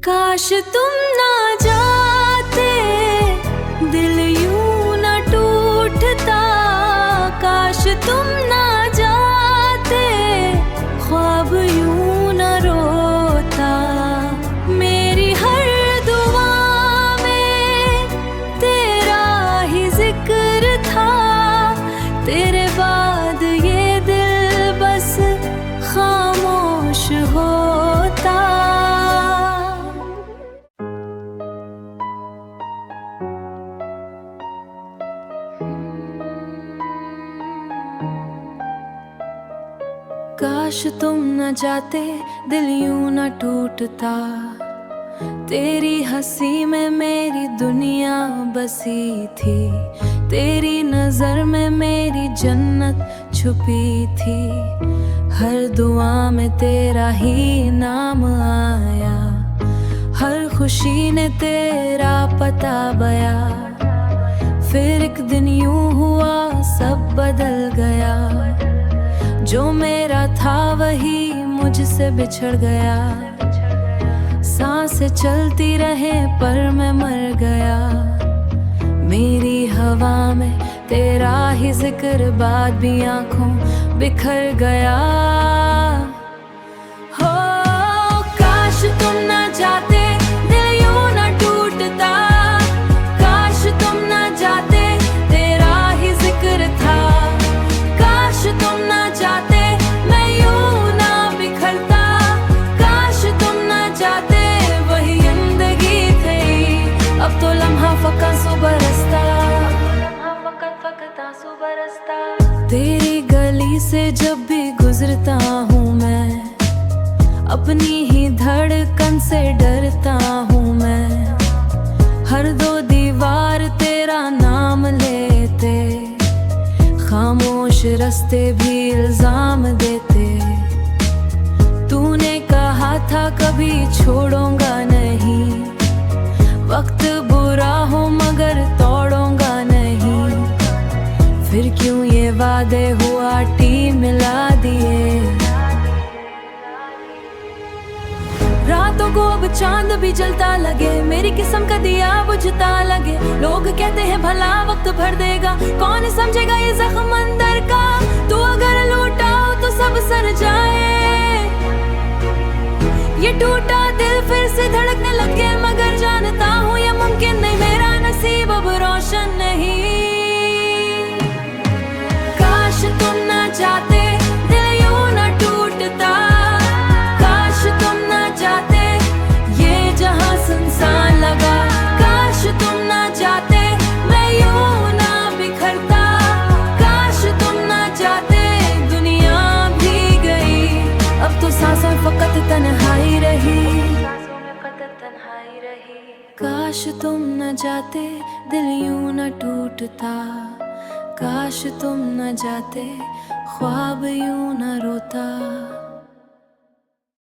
काश तुम ना जाते, दिल यूं न टूटता। काश तुम ना जाते, ख्वाब यूं न रोता। मेरी हर दुआ में तेरा ही जिक्र था। तेरे बाद ये दिल बस खामोश होता। काश तुम न जाते, दिल यूं न टूटता। तेरी हंसी में मेरी दुनिया बसी थी। तेरी नजर में मेरी जन्नत छुपी थी। हर दुआ में तेरा ही नाम आया। हर खुशी ने तेरा पता बया। फिर एक दिन यूं हुआ सब बदल गया। जो मेरा था वही मुझसे बिछड़ गया। सांसें चलती रहे पर मैं मर गया। मेरी हवा में तेरा ही जिक्र, बाद भी आंखों बिखर गया। हो काश तुम ना जाते, दिल यूं न टूटता। काश तुम ना जाते, तेरा ही जिक्र था। काश तुम ना जाते, मैं यूं ना बिखरता। काश तुम ना जाते, वही जिंदगी थी। अब तो लम्हा फकत सो बरसता। तेरी गली से जब भी गुजरता हूँ मैं, अपनी ही धड़कन से डरता हूँ मैं। हर दो दीवार तेरा नाम लेते, खामोश रास्ते भी इल्जाम देते। तूने कहा था कभी छोड़ूंगा नहीं। वक्त बुरा हो मगर तोड़ूंगा नहीं। फिर क्यों ये वादे हुआ टी मिला दिए। रातों को अब चांद भी जलता लगे। मेरी किस्म का दिया बुझता लगे। लोग कहते हैं भला वक्त भर देगा, कौन समझेगा ये जख्म अंदर का। तू अगर लौटाओ तो सब सर जाए। ये टूटा दिल फिर से धड़कने लगे, मगर जानता हूँ ये मुमकिन नहीं। मेरा नसीब अब रोशन नहीं। काश तुम ना जाते, दिल यूं न टूटता। काश तुम ना जाते, ये जहां सुनसान लगा। काश तुम ना जाते, मैं यूं ना बिखरता। काश तुम ना जाते, दुनिया भी गई। अब तो सांसों फकत तन्हाई रही। काश तुम न जाते, दिल यूं न टूटता। काश तुम न जाते, ख्वाब यूं न रोता।